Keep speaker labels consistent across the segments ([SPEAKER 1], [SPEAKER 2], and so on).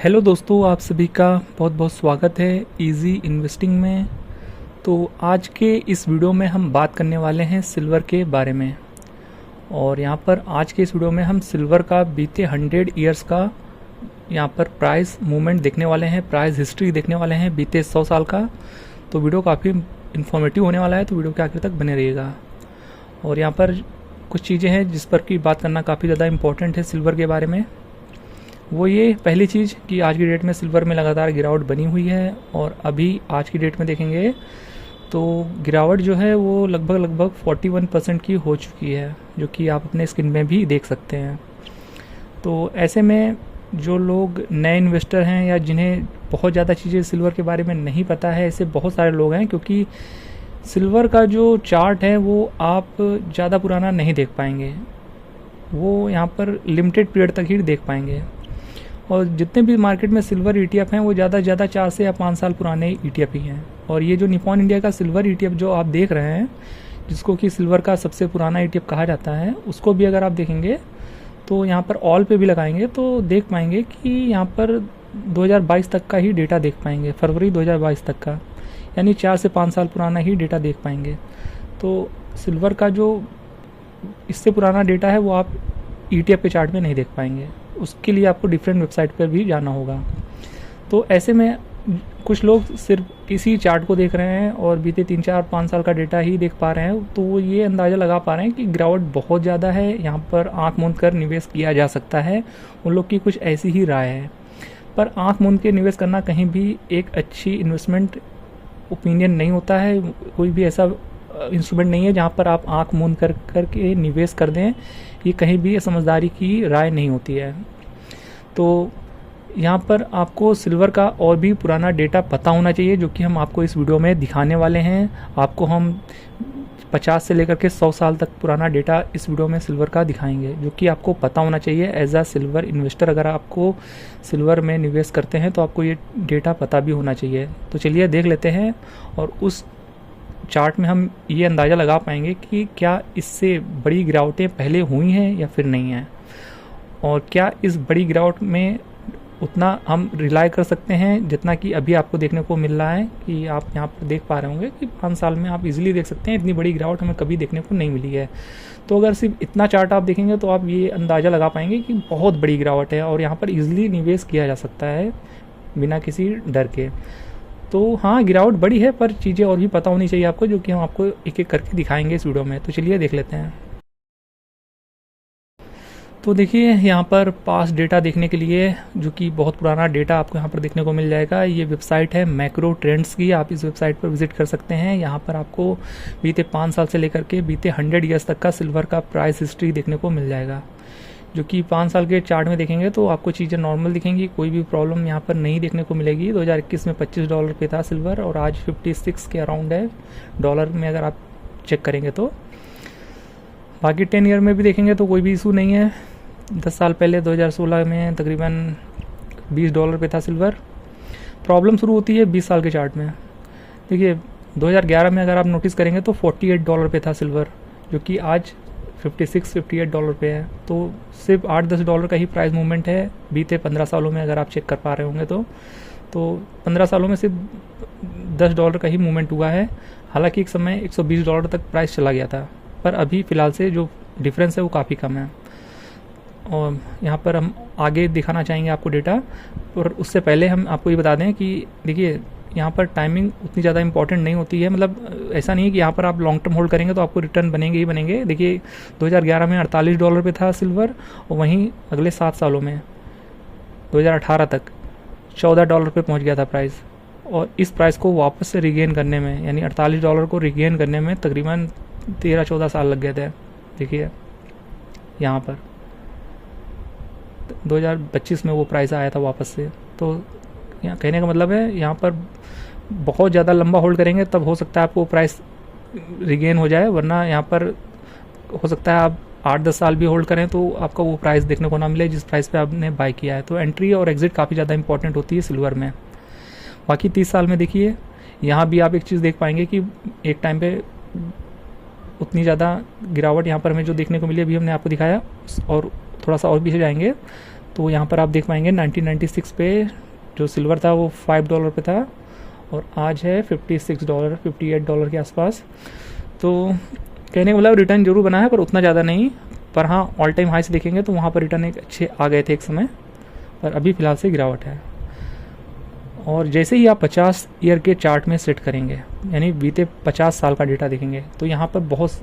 [SPEAKER 1] Hello दोस्तों, आप सभी का बहुत बहुत स्वागत है इजी इन्वेस्टिंग में। तो आज के इस वीडियो में हम बात करने वाले हैं सिल्वर के बारे में। और यहाँ पर आज के इस वीडियो में हम सिल्वर का बीते 100 ईयर्स का यहाँ पर प्राइस मूवमेंट देखने वाले हैं, प्राइस हिस्ट्री देखने वाले हैं बीते 100 साल का। तो वीडियो काफ़ी इन्फॉर्मेटिव होने वाला है, तो वीडियो के आखिर तक बने रहिएगा। और यहाँ पर कुछ चीज़ें हैं जिस पर की बात करना काफ़ी ज़्यादा इम्पोर्टेंट है सिल्वर के बारे में। वो ये पहली चीज़ कि आज की डेट में सिल्वर में लगातार गिरावट बनी हुई है। और अभी आज की डेट में देखेंगे तो गिरावट जो है वो लगभग 41% की हो चुकी है, जो कि आप अपने स्क्रीन में भी देख सकते हैं। तो ऐसे में जो लोग नए इन्वेस्टर हैं या जिन्हें बहुत ज़्यादा चीज़ें सिल्वर के बारे में नहीं पता है, ऐसे बहुत सारे लोग हैं, क्योंकि सिल्वर का जो चार्ट है वो आप ज़्यादा पुराना नहीं देख पाएंगे, वो यहाँ पर लिमिटेड पीरियड तक ही देख पाएंगे। और जितने भी मार्केट में सिल्वर ETF हैं वो ज़्यादा से ज़्यादा 4 से या 5 साल पुराने ETF ही हैं। और ये जो निपॉन इंडिया का सिल्वर ETF जो आप देख रहे हैं, जिसको कि सिल्वर का सबसे पुराना ETF कहा जाता है, उसको भी अगर आप देखेंगे तो यहाँ पर ऑल पे भी लगाएंगे तो देख पाएंगे कि यहाँ पर 2022 तक का ही डेटा देख पाएंगे, फरवरी 2022 तक का, यानी 4 से 5 साल पुराना ही डेटा देख पाएंगे। तो सिल्वर का जो इससे पुराना डेटा है वो आप ETF के चार्ट में नहीं देख पाएंगे, उसके लिए आपको डिफरेंट वेबसाइट पर भी जाना होगा। तो ऐसे में कुछ लोग सिर्फ इसी चार्ट को देख रहे हैं और बीते 3-4-5 साल का डेटा ही देख पा रहे हैं, तो वो ये अंदाज़ा लगा पा रहे हैं कि गिरावट बहुत ज़्यादा है, यहाँ पर आंख मूंद कर निवेश किया जा सकता है। उन लोग की कुछ ऐसी ही राय है। पर आंख मूंद के निवेश करना कहीं भी एक अच्छी इन्वेस्टमेंट ओपिनियन नहीं होता है। कोई भी ऐसा इंस्ट्रूमेंट नहीं है जहाँ पर आप आंख मूंद करके निवेश कर दें, ये कहीं भी समझदारी की राय नहीं होती है। तो यहाँ पर आपको सिल्वर का और भी पुराना डेटा पता होना चाहिए, जो कि हम आपको इस वीडियो में दिखाने वाले हैं। आपको हम 50 से लेकर के 100 साल तक पुराना डेटा इस वीडियो में सिल्वर का दिखाएंगे, जो कि आपको पता होना चाहिए एज अ सिल्वर इन्वेस्टर। अगर आपको सिल्वर में निवेश करते हैं तो आपको ये डेटा पता भी होना चाहिए। तो चलिए देख लेते हैं, और उस चार्ट में हम ये अंदाज़ा लगा पाएंगे कि क्या इससे बड़ी गिरावटें पहले हुई हैं या फिर नहीं हैं, और क्या इस बड़ी गिरावट में उतना हम रिलाय कर सकते हैं जितना कि अभी आपको देखने को मिल रहा है। कि आप यहाँ पर देख पा रहे होंगे कि 5 साल में आप इजीली देख सकते हैं, इतनी बड़ी गिरावट हमें कभी देखने को नहीं मिली है। तो अगर सिर्फ इतना चार्ट आप देखेंगे तो आप ये अंदाज़ा लगा पाएंगे कि बहुत बड़ी गिरावट है और यहाँ पर ईजिली निवेश किया जा सकता है बिना किसी डर के। तो हाँ, गिरावट बड़ी है, पर चीज़ें और भी पता होनी चाहिए आपको, जो कि हम आपको एक एक करके दिखाएंगे इस वीडियो में। तो चलिए देख लेते हैं। तो देखिए, यहाँ पर पास डेटा देखने के लिए, जो कि बहुत पुराना डेटा आपको यहाँ पर देखने को मिल जाएगा। ये वेबसाइट है मैक्रो ट्रेंड्स की, आप इस वेबसाइट पर विजिट कर सकते हैं। यहाँ पर आपको बीते 5 साल से लेकर के बीते 100 ईयर्स तक का सिल्वर का प्राइस हिस्ट्री देखने को मिल जाएगा, जो कि 5 साल के चार्ट में देखेंगे तो आपको चीज़ें नॉर्मल दिखेंगी, कोई भी प्रॉब्लम यहाँ पर नहीं देखने को मिलेगी। 2021 में $25 पे था सिल्वर, और आज 56 के अराउंड है डॉलर में, अगर आप चेक करेंगे तो। बाकी 10 ईयर में भी देखेंगे तो कोई भी इशू नहीं है। 10 साल पहले 2016 में तकरीबन $20 पे था सिल्वर। प्रॉब्लम शुरू होती है 20 साल के चार्ट में। देखिए, 2011 में अगर आप नोटिस करेंगे तो $48 पे था सिल्वर, जो कि आज $56-58 पे है। तो सिर्फ $8-10 का ही प्राइस मूवमेंट है बीते 15 सालों में, अगर आप चेक कर पा रहे होंगे तो 15 सालों में सिर्फ $10 का ही मूवमेंट हुआ है। हालांकि एक समय $120 तक प्राइस चला गया था, पर अभी फ़िलहाल से जो डिफरेंस है वो काफ़ी कम है। और यहाँ पर हम आगे दिखाना चाहेंगे आपको डेटा, और उससे पहले हम आपको ये बता दें कि देखिए, यहाँ पर टाइमिंग उतनी ज़्यादा इंपॉर्टेंट नहीं होती है। मतलब ऐसा नहीं है कि यहाँ पर आप लॉन्ग टर्म होल्ड करेंगे तो आपको रिटर्न बनेंगे ही बनेंगे। देखिए, 2011 में $48 पे था सिल्वर, और वहीं अगले 7 सालों में 2018 तक $14 पे पहुँच गया था प्राइस। और इस प्राइस को वापस से रिगेन करने में, यानी $48 को रिगेन करने में तकरीबन 13-14 साल लग गए थे। देखिए, यहाँ पर 2025 में वो प्राइस आया था वापस से। तो यहाँ कहने का मतलब है, यहाँ पर बहुत ज़्यादा लंबा होल्ड करेंगे तब हो सकता है आपको प्राइस रिगेन हो जाए, वरना यहाँ पर हो सकता है आप 8-10 साल भी होल्ड करें तो आपका वो प्राइस देखने को ना मिले जिस प्राइस पे आपने बाय किया है। तो एंट्री और एग्जिट काफ़ी ज़्यादा इंपॉर्टेंट होती है सिल्वर में। बाकी 30 साल में देखिए, यहाँ भी आप एक चीज़ देख पाएंगे कि एक टाइम पे उतनी ज़्यादा गिरावट यहाँ पर हमें जो देखने को मिली, अभी हमने आपको दिखाया, और थोड़ा सा और पीछे जाएंगे तो यहाँ पर आप देख पाएंगे 1996 पे जो सिल्वर था वो $5 पे था और आज है $56 $58 के आसपास। तो कहने का मतलब रिटर्न जरूर बना है पर उतना ज़्यादा नहीं, पर हाँ ऑल टाइम हाई से देखेंगे तो वहाँ पर रिटर्न एक अच्छे आ गए थे एक समय, पर अभी फ़िलहाल से गिरावट है। और जैसे ही आप 50 ईयर के चार्ट में सेट करेंगे, यानी बीते 50 साल का डेटा देखेंगे, तो यहाँ पर बहुत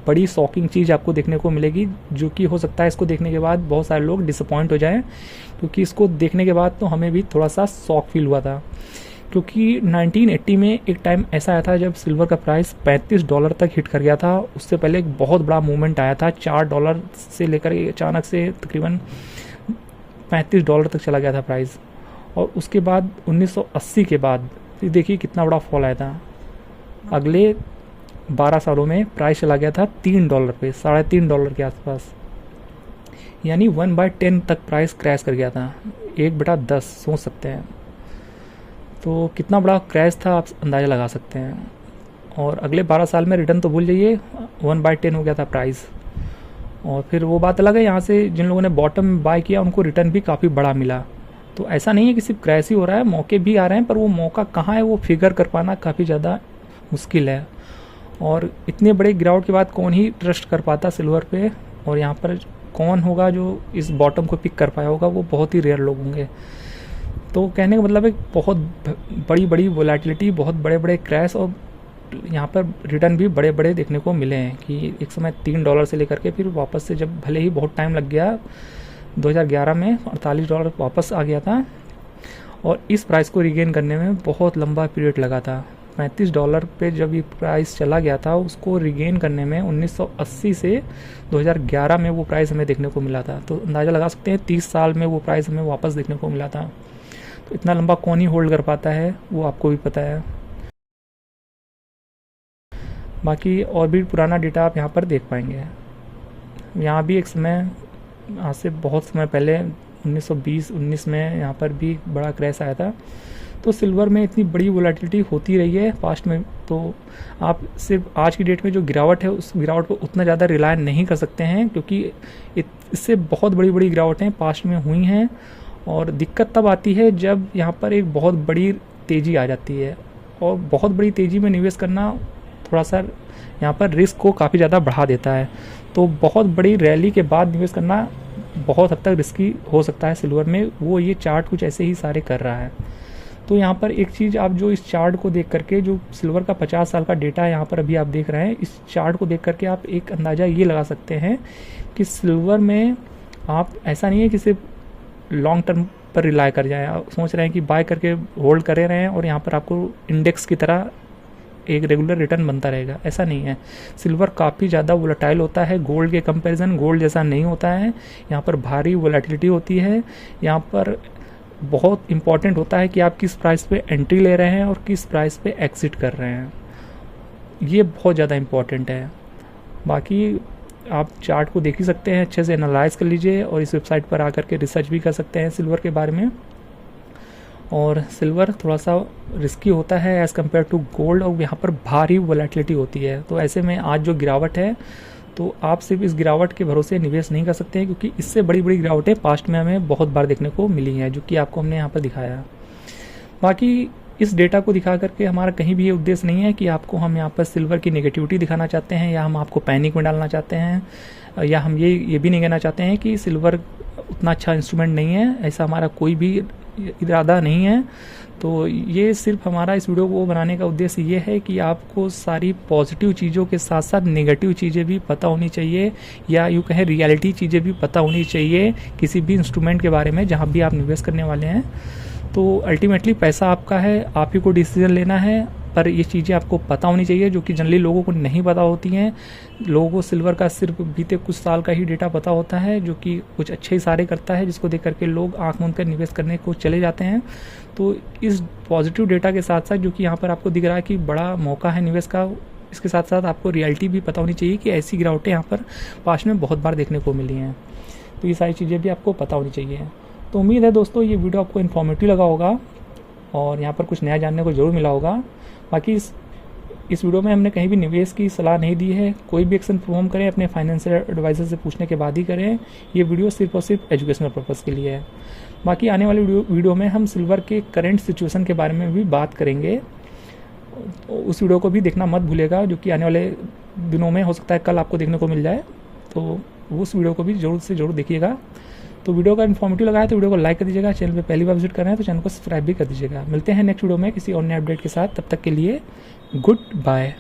[SPEAKER 1] बड़ी शॉकिंग चीज़ आपको देखने को मिलेगी, जो कि हो सकता है इसको देखने के बाद बहुत सारे लोग डिसअपॉइंट हो जाएं, क्योंकि इसको देखने के बाद तो हमें भी थोड़ा सा शॉक फील हुआ था। क्योंकि 1980 में एक टाइम ऐसा आया था जब सिल्वर का प्राइस $35 तक हिट कर गया था। उससे पहले एक बहुत बड़ा मूवमेंट आया था, $4 से लेकर अचानक से तकरीबन $35 तक चला गया था प्राइस। और उसके बाद 1980 के बाद देखिए कितना बड़ा फॉल आया था। अगले 12 सालों में प्राइस चला गया था $3 पे, $3.5 के आसपास, यानी 1/10 तक प्राइस क्रैश कर गया था। 1/10 सोच सकते हैं, तो कितना बड़ा क्रैश था आप अंदाज़ा लगा सकते हैं। और अगले 12 साल में रिटर्न तो भूल जाइए, 1/10 हो गया था प्राइस। और फिर वो बात अलग है, यहाँ से जिन लोगों ने बॉटम बाय किया उनको रिटर्न भी काफ़ी बड़ा मिला। तो ऐसा नहीं है कि सिर्फ क्रैश ही हो रहा है, मौके भी आ रहे हैं, पर वो मौका कहाँ है वो फिगर कर पाना काफ़ी ज़्यादा मुश्किल है। और इतने बड़े गिरावट के बाद कौन ही ट्रस्ट कर पाता सिल्वर पे, और यहाँ पर कौन होगा जो इस बॉटम को पिक कर पाया होगा, वो बहुत ही रेयर लोग होंगे। तो कहने का मतलब है बहुत बड़ी बड़ी वोलेटिलिटी, बहुत बड़े बड़े क्रैश, और यहाँ पर रिटर्न भी बड़े बड़े देखने को मिले हैं कि एक समय $3 से लेकर के फिर वापस से, जब भले ही बहुत टाइम लग गया, 2011 में $48 वापस आ गया था। और इस प्राइस को रिगेन करने में बहुत लंबा पीरियड लगा था। $35 पे जब ये प्राइस चला गया था, उसको रिगेन करने में 1980 से 2011 में वो प्राइस हमें देखने को मिला था। तो अंदाज़ा लगा सकते हैं 30 साल में वो प्राइस हमें वापस देखने को मिला था। तो इतना लंबा कौन ही होल्ड कर पाता है, वो आपको भी पता है। बाकी और भी पुराना डेटा आप यहाँ पर देख पाएंगे। यहाँ भी एक समय, आज से बहुत समय पहले 1920-19 में यहाँ पर भी बड़ा क्रैश आया था। तो सिल्वर में इतनी बड़ी वोलेटिलिटी होती रही है पास्ट में, तो आप सिर्फ आज की डेट में जो गिरावट है उस गिरावट पर उतना ज़्यादा रिलाय नहीं कर सकते हैं, क्योंकि इससे बहुत बड़ी बड़ी गिरावटें पास्ट में हुई हैं। और दिक्कत तब आती है जब यहाँ पर एक बहुत बड़ी तेज़ी आ जाती है, और बहुत बड़ी तेज़ी में निवेश करना थोड़ा सा यहाँ पर रिस्क को काफ़ी ज़्यादा बढ़ा देता है। तो बहुत बड़ी रैली के बाद निवेश करना बहुत हद तक रिस्की हो सकता है सिल्वर में। वो ये चार्ट कुछ ऐसे ही सारे कर रहा है। तो यहाँ पर एक चीज़ आप जो इस चार्ट को देख करके, जो सिल्वर का 50 साल का डेटा यहाँ पर अभी आप देख रहे हैं, इस चार्ट को देख करके आप एक अंदाज़ा ये लगा सकते हैं कि सिल्वर में आप, ऐसा नहीं है कि सिर्फ लॉन्ग टर्म पर रिलाय कर जाए, आप सोच रहे हैं कि बाय करके होल्ड करे रहे हैं और यहाँ पर आपको इंडेक्स की तरह एक रेगुलर रिटर्न बनता रहेगा, ऐसा नहीं है। सिल्वर काफ़ी ज़्यादा वोलेटाइल होता है, गोल्ड के कंपैरिजन गोल्ड जैसा नहीं होता है। यहाँ पर भारी वोलेटिलिटी होती है। यहाँ पर बहुत इंपॉर्टेंट होता है कि आप किस प्राइस पे एंट्री ले रहे हैं और किस प्राइस पे एग्जिट कर रहे हैं, ये बहुत ज़्यादा इंपॉर्टेंट है। बाकी आप चार्ट को देख ही सकते हैं, अच्छे से एनालाइज कर लीजिए और इस वेबसाइट पर आकर के रिसर्च भी कर सकते हैं सिल्वर के बारे में। और सिल्वर थोड़ा सा रिस्की होता है एज़ कम्पेयर टू गोल्ड, और यहाँ पर भारी वोलेटिलिटी होती है। तो ऐसे में आज जो गिरावट है, तो आप सिर्फ इस गिरावट के भरोसे निवेश नहीं कर सकते हैं, क्योंकि इससे बड़ी बड़ी गिरावटें पास्ट में हमें बहुत बार देखने को मिली हैं, जो कि आपको हमने यहाँ पर दिखाया है। बाकी इस डेटा को दिखा करके हमारा कहीं भी ये उद्देश्य नहीं है कि आपको हम यहाँ पर सिल्वर की नेगेटिविटी दिखाना चाहते हैं, या हम आपको पैनिक में डालना चाहते हैं, या हम ये भी नहीं कहना चाहते हैं कि सिल्वर उतना अच्छा इंस्ट्रूमेंट नहीं है। ऐसा हमारा कोई भी इरादा नहीं है। तो ये सिर्फ हमारा इस वीडियो को बनाने का उद्देश्य ये है कि आपको सारी पॉजिटिव चीज़ों के साथ साथ नेगेटिव चीज़ें भी पता होनी चाहिए, या यूँ कहें रियलिटी चीज़ें भी पता होनी चाहिए किसी भी इंस्ट्रूमेंट के बारे में जहाँ भी आप निवेश करने वाले हैं। तो अल्टीमेटली पैसा आपका है, आप ही को डिसीजन लेना है, पर ये चीज़ें आपको पता होनी चाहिए, जो कि जनरली लोगों को नहीं पता होती हैं। लोगों को सिल्वर का सिर्फ बीते कुछ साल का ही डेटा पता होता है, जो कि कुछ अच्छे इशारे करता है, जिसको देख करके लोग आंख मूंद कर निवेश करने को चले जाते हैं। तो इस पॉजिटिव डेटा के साथ साथ, जो कि यहाँ पर आपको दिख रहा है कि बड़ा मौका है निवेश का, इसके साथ साथ आपको रियलिटी भी पता होनी चाहिए कि ऐसी गिरावटें यहाँ पर पास्ट में बहुत बार देखने को मिली हैं। तो ये सारी चीज़ें भी आपको पता होनी चाहिए। तो उम्मीद है दोस्तों ये वीडियो आपको इन्फॉर्मेटिव लगा होगा और यहाँ पर कुछ नया जानने को ज़रूर मिला होगा। बाकी इस इस वीडियो में हमने कहीं भी निवेश की सलाह नहीं दी है। कोई भी एक्शन परफॉर्म करें अपने फाइनेंशियल एडवाइजर से पूछने के बाद ही करें। ये वीडियो सिर्फ और सिर्फ एजुकेशनल पर्पज़ के लिए है। बाकी आने वाले वीडियो में हम सिल्वर के करंट सिचुएशन के बारे में भी बात करेंगे। उस वीडियो को भी देखना मत भूलेगा, जो कि आने वाले दिनों में हो सकता है कल आपको देखने को मिल जाए। तो उस वीडियो को भी जरूर से जरूर देखिएगा। तो वीडियो का इन्फॉर्मेटिव लगा है तो वीडियो को लाइक कर दीजिएगा। चैनल पे पहली बार विजिट कर रहे हैं तो चैनल को सब्सक्राइब भी कर दीजिएगा। मिलते हैं नेक्स्ट वीडियो में किसी और नए अपडेट के साथ। तब तक के लिए गुड बाय।